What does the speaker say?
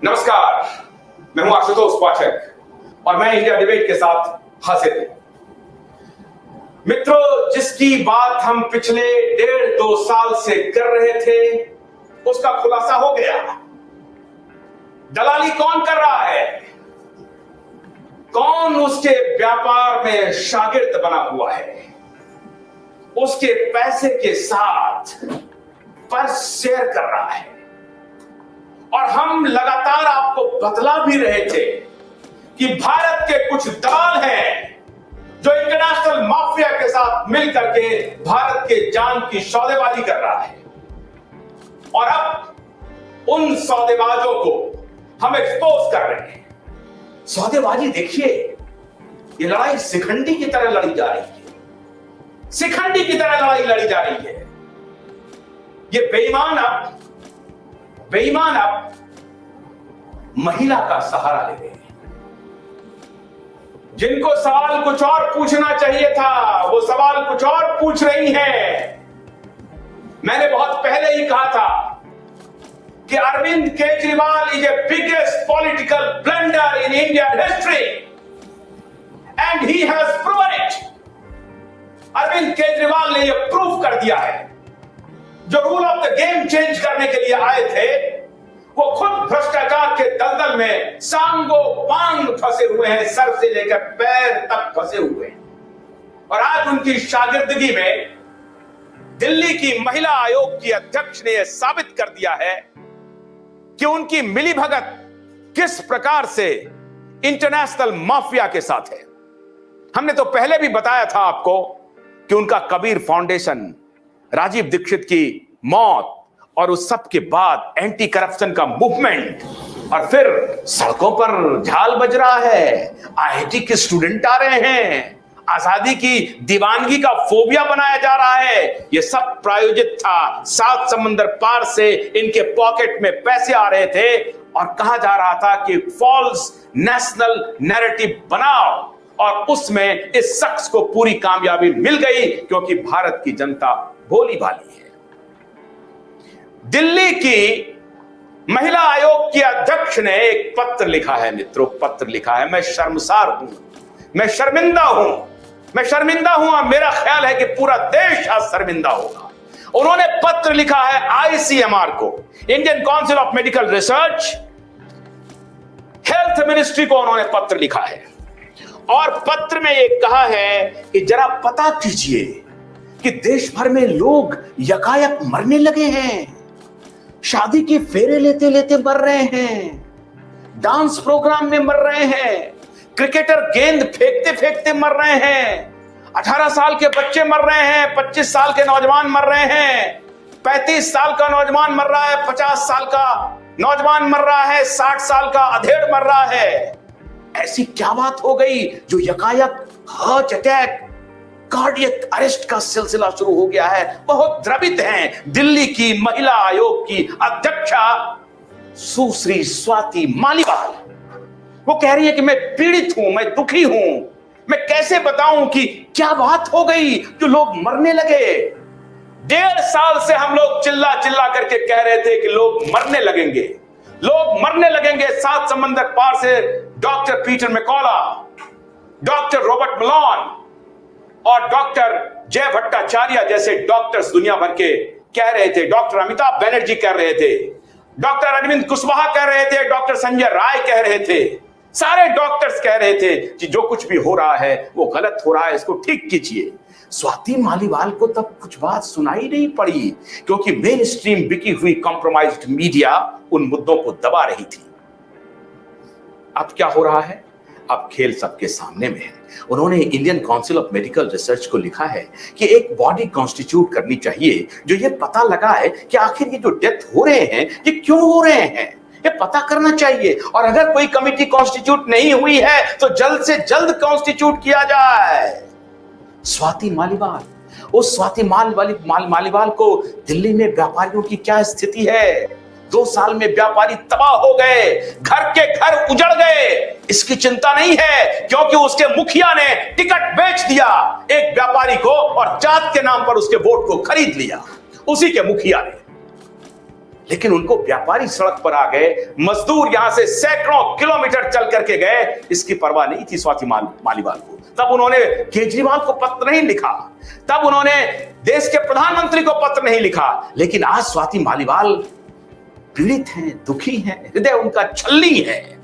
नमस्कार, मैं हूं आशुतोष पाठक और मैं इंडिया डिबेट के साथ हाजिर हूं। मित्रों, जिसकी बात हम पिछले 1.5-2 साल से कर रहे थे उसका खुलासा हो गया। दलाली कौन कर रहा है, कौन उसके व्यापार में शागिर्द बना हुआ है, उसके पैसे के साथ पर्स शेयर कर रहा है। और हम लगातार आपको बतला भी रहे थे कि भारत के कुछ दलाल हैं जो इंटरनेशनल माफिया के साथ मिलकर के भारत के जान की सौदेबाजी कर रहा है। और अब उन सौदेबाजों को हम एक्सपोज कर रहे हैं। सौदेबाजी देखिए, ये लड़ाई शिखंडी की तरह लड़ी जा रही है, शिखंडी की तरह लड़ाई लड़ी जा रही है। ये बेईमान अब महिला का सहारा ले रहे हैं। जिनको सवाल कुछ और पूछना चाहिए था वो सवाल कुछ और पूछ रही हैं। मैंने बहुत पहले ही कहा था कि Arvind Kejriwal is a biggest political blunder in Indian history and he has proven it. Arvind Kejriwal ने यह प्रूव कर दिया है। जो rule of the game change करने के लिए आए थे वो खुद भ्रष्टाचार के दलदल में सांगो पांग फंसे हुए हैं, सर से लेकर पैर तक फंसे हुए हैं। और आज उनकी शागिर्दगी में दिल्ली की महिला आयोग की अध्यक्ष ने यह साबित कर दिया है कि उनकी मिलीभगत किस प्रकार से इंटरनेशनल माफिया के साथ है। हमने तो पहले भी बताया था आपको कि उनका कबीर फाउंडेशन, राजीव दीक्षित की मौत और उस सब के बाद एंटी करप्शन का मूवमेंट, और फिर सड़कों पर झाल बज रहा है, आईआईटी के स्टूडेंट आ रहे हैं, आजादी की दीवानगी का फोबिया बनाया जा रहा है। यह सब प्रायोजित था। 7 समंदर पार से इनके पॉकेट में पैसे आ रहे थे और कहा जा रहा था कि फॉल्स नेशनल नैरेटिव बनाओ, और उसमें इस शख्स को पूरी कामयाबी मिल गई क्योंकि भारत की जनता भोली भाली है। दिल्ली की महिला आयोग की अध्यक्ष ने एक पत्र लिखा है मित्रों, पत्र लिखा है। मैं शर्मसार हूं, मैं शर्मिंदा हूं और मेरा ख्याल है कि पूरा देश आज शर्मिंदा होगा। उन्होंने पत्र लिखा है आईसीएमआर को, Indian council of medical research, health ministry को उन्होंने पत्र लिखा है। और पत्र में एक कहा है कि जरा पता कीजिए कि देश भर में लोग यकायक मरने लगे हैं, शादी के फेरे लेते लेते मर रहे हैं, डांस प्रोग्राम में मर रहे हैं, क्रिकेटर गेंद फेंकते फेंकते मर रहे हैं, 18 साल के बच्चे मर रहे हैं, 25 साल के नौजवान मर रहे हैं, 35 साल का नौजवान मर रहा है, 50 साल का नौजवान मर रहा है, 60 साल का अधेड़ मर रहा है। ऐसी क्या बात हो गई जो यकायक हार्ट अटैक, कार्डियक अरेस्ट का सिलसिला शुरू हो गया है। बहुत द्रवित हैं दिल्ली की महिला आयोग की अध्यक्षा सुश्री स्वाति मालीवाल। वो कह रही है कि मैं पीड़ित हूं, मैं दुखी हूं, मैं कैसे बताऊं कि क्या बात हो गई जो लोग मरने लगे। 1.5 साल से हम लोग चिल्ला चिल्ला करके कह रहे थे कि लोग मरने लगेंगे, लोग मरने लगेंगे। 7 समंदर पार से doctor Peter McCullough, doctor Robert Malone और डॉक्टर जय भट्टाचार्य जैसे डॉक्टर्स दुनिया भर के कह रहे थे, डॉक्टर अमिताभ बनर्जी कह रहे थे, डॉक्टर अरविंद कुशवाहा कह रहे थे, डॉक्टर संजय राय कह रहे थे, सारे डॉक्टर्स कह रहे थे कि जो कुछ भी हो रहा है वो गलत हो रहा है, इसको ठीक कीजिए। स्वाति मालीवाल को तब कुछ बात सुनाई नहीं पड़ी क्योंकि मेन स्ट्रीम बिकी हुई कॉम्प्रोमाइज्ड मीडिया उन मुद्दों को दबा रही थी। अब क्या हो रहा है? अब खेल सबके सामने में है। उन्होंने Indian council of medical research को लिखा है कि एक बॉडी कॉन्स्टिट्यूट करनी चाहिए जो ये पता लगाए कि आखिर ये जो डेथ हो रहे हैं ये क्यों हो रहे हैं, ये पता करना चाहिए। और अगर कोई कमिटी कॉन्स्टिट्यूट नहीं हुई है तो जल्द से जल्द कॉन्स्टिट्यूट किया जाए। स्वाति मालीवाल, उस स्वाति मालीवाल को दिल्ली में व्यापारियों की क्या स्थिति है? 2 साल में व्यापारी तबाह हो गए, घर के घर उजड़ गए। इसकी चिंता नहीं है क्योंकि उसके मुखिया ने टिकट बेच दिया एक व्यापारी को और जात के नाम पर उसके वोट को खरीद लिया, उसी के मुखिया ने। लेकिन उनको व्यापारी सड़क पर आ गए, मजदूर यहां से सैकड़ों किलोमीटर चल करके गए, इसकी परवाह नहीं थी स्वाति मालीवाल को। तब उन्होंने केजरीवाल को पत्र नहीं लिखा, तब उन्होंने देश के प्रधानमंत्री को पत्र नहीं लिखा। लेकिन आज स्वाति मालीवाल पीड़ित हैं, दुखी हैं, हृदय उनका छलनी है।